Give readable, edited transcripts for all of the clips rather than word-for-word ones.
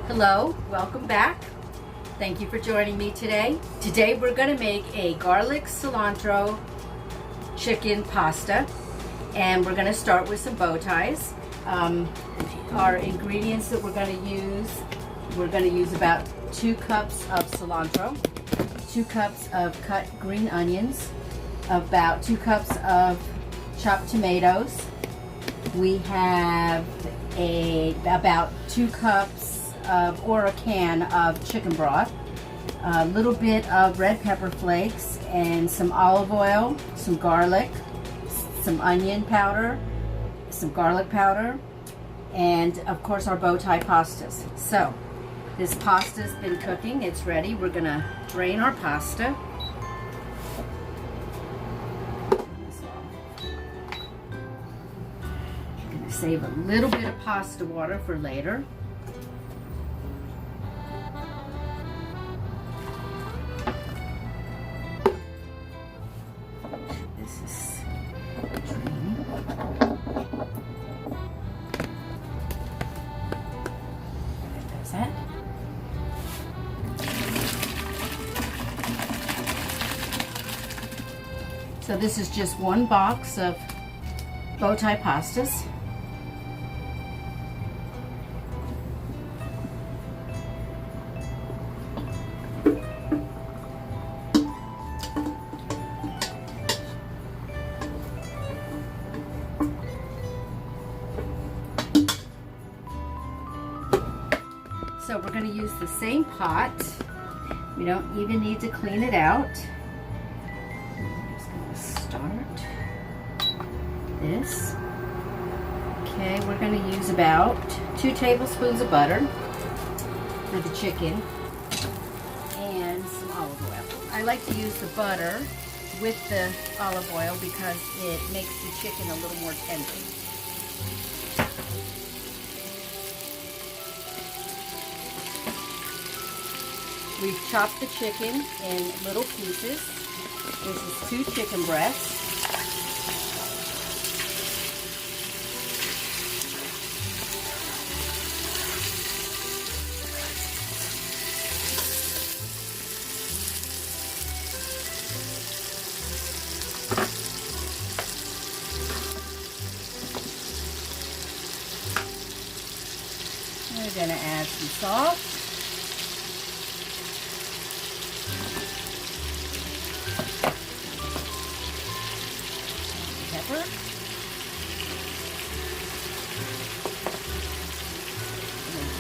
Hello, welcome back. Thank you for joining me today. Today we're going to make a garlic cilantro chicken pasta, and we're going to start with some bow ties. Our ingredients that we're going to use about 2 cups of cilantro, 2 cups of cut green onions, about 2 cups of chopped tomatoes. We have about 2 cups or a can of chicken broth, a little bit of red pepper flakes, and some olive oil, some garlic, some onion powder, some garlic powder, and of course our bow tie pastas. So this pasta's been cooking, it's ready. We're gonna drain our pasta. I'm gonna save a little bit of pasta water for later. So this is just 1 box of bow tie pastas. So we're going to use the same pot. We don't even need to clean it out. Start this. Okay, we're going to use about 2 tablespoons of butter for the chicken and some olive oil. I like to use the butter with the olive oil because it makes the chicken a little more tender. We've chopped the chicken in little pieces. This is 2 chicken breasts. We're going to add some salt. Pepper.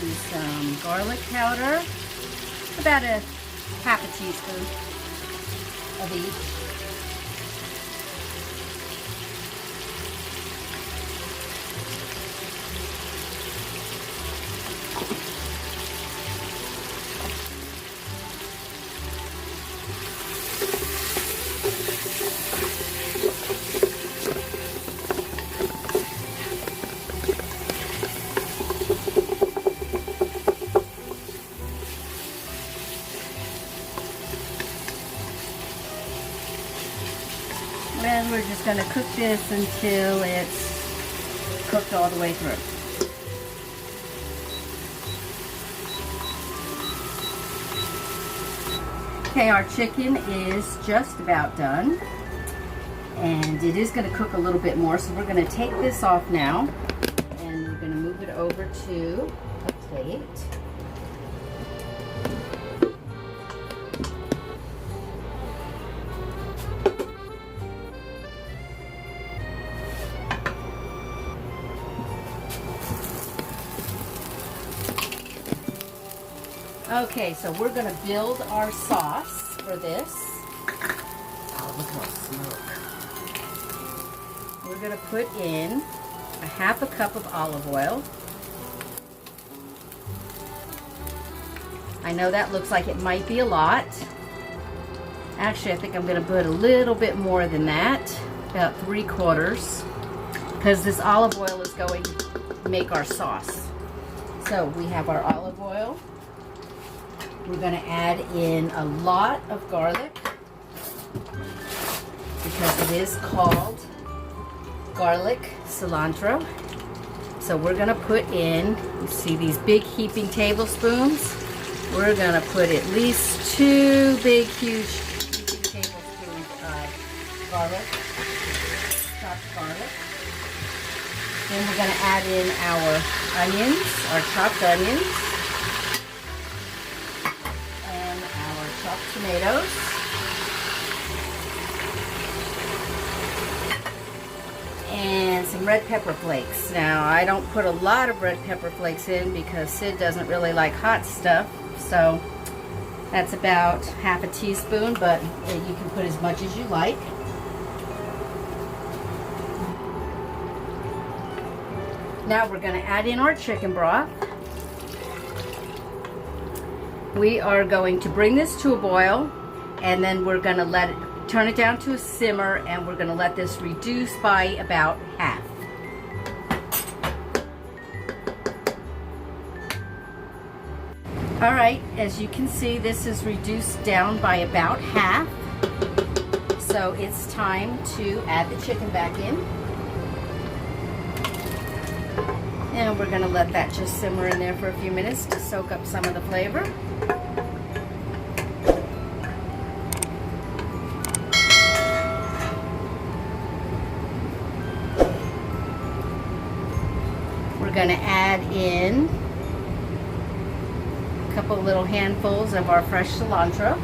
Do some garlic powder, about a half a teaspoon of each. And we're just going to cook this until it's cooked all the way through. Okay, our chicken is just about done. And it is going to cook a little bit more, so we're going to take this off now. And we're going to move it over to a plate. Okay, so we're going to build our sauce for this. Oh, look at all the smoke. We're going to put in a half a cup of olive oil. I know that looks like it might be a lot. Actually, I think I'm going to put a little bit more than that, about 3/4, because this olive oil is going to make our sauce. So we have our olive oil. We're going to add in a lot of garlic because it is called garlic cilantro. So we're gonna put in, you see these big heaping tablespoons? We're gonna put at least 2 big, huge heaping tablespoons of garlic, chopped garlic. Then we're gonna add in our onions, our chopped onions, and our chopped tomatoes. And some red pepper flakes. Now, I don't put a lot of red pepper flakes in because Sid doesn't really like hot stuff. So that's about half a teaspoon, but you can put as much as you like. Now we're going to add in our chicken broth. We are going to bring this to a boil, and then we're going to turn it down to a simmer, and we're going to let this reduce by about half. All right, as you can see, this is reduced down by about half. So it's time to add the chicken back in. And we're going to let that just simmer in there for a few minutes to soak up some of the flavor. We're going to add in a couple little handfuls of our fresh cilantro.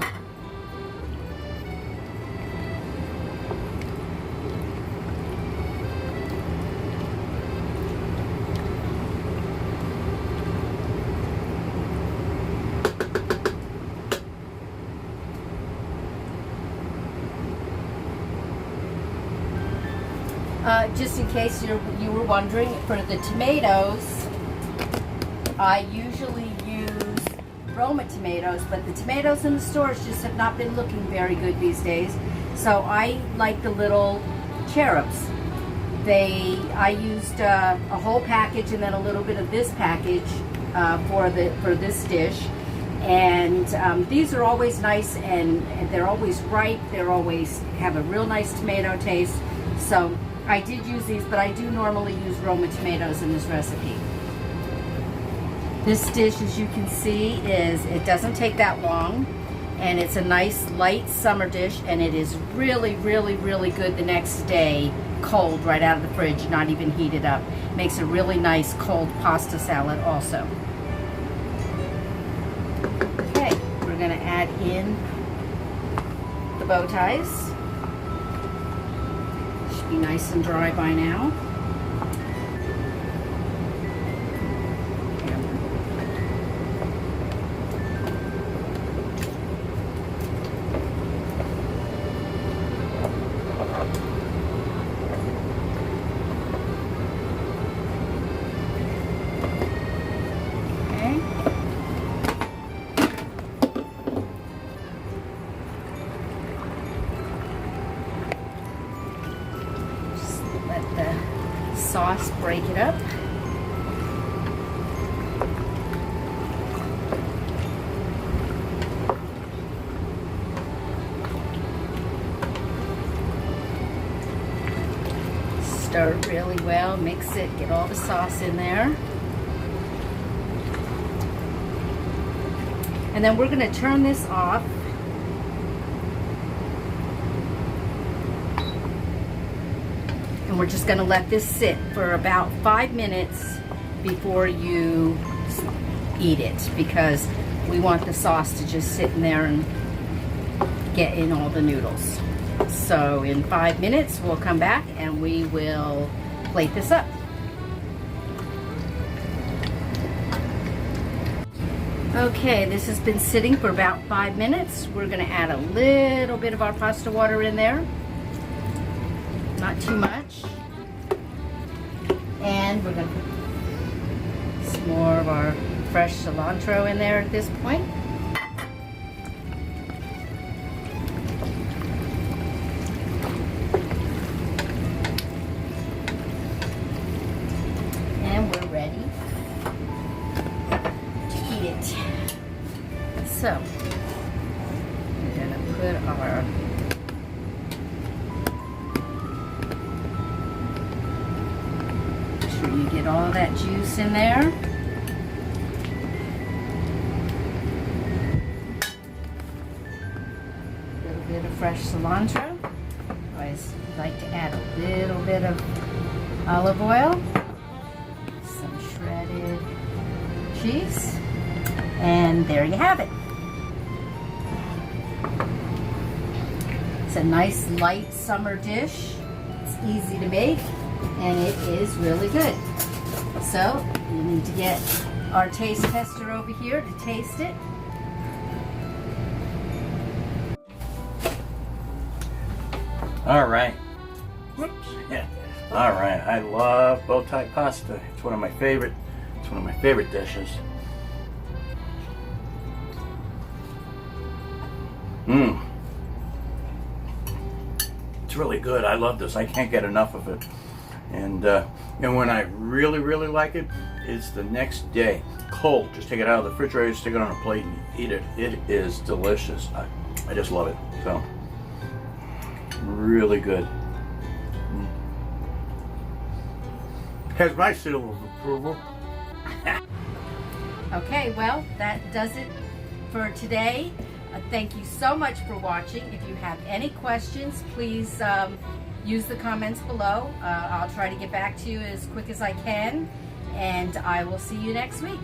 Just in case you were wondering, for the tomatoes, I usually use Roma tomatoes, but the tomatoes in the stores just have not been looking very good these days. So I like the little cherubs. I used a whole package and then a little bit of this package for this dish. And these are always nice, and they're always ripe. They always have a real nice tomato taste. So I did use these, but I do normally use Roma tomatoes in this recipe. This dish, as you can see, it doesn't take that long, and it's a nice light summer dish, and it is really, really, really good the next day, cold right out of the fridge, not even heated up. Makes a really nice cold pasta salad also. Okay, we're going to add in the bow ties. Be nice and dry by now. Sauce, break it up. Stir it really well, mix it, get all the sauce in there. And then we're going to turn this off. And we're just going to let this sit for about 5 minutes before you eat it, because we want the sauce to just sit in there and get in all the noodles. So in 5 minutes we'll come back and we will plate this up. Okay, this has been sitting for about 5 minutes. We're going to add a little bit of our pasta water in there. Not too much. And we're going to put some more of our fresh cilantro in there at this point. And we're ready to eat it. So, we're going to put our sure you get all that juice in there. A little bit of fresh cilantro. Always like to add a little bit of olive oil. Some shredded cheese. And there you have it. It's a nice light summer dish. It's easy to make and it is really good. So we need to get our taste tester over here to taste it. All right. Whoops. Yeah. All right. I love bow tie pasta. It's one of my favorite. It's one of my favorite dishes. Mmm. It's really good. I love this. I can't get enough of it. And when I really, really like it, it's the next day, cold. Just take it out of the refrigerator, stick it on a plate, and eat it. It is delicious. I just love it. So, really good. Has my seal of approval. Okay, well, that does it for today. Thank you so much for watching. If you have any questions, please use the comments below. I'll try to get back to you as quick as I can, and I will see you next week.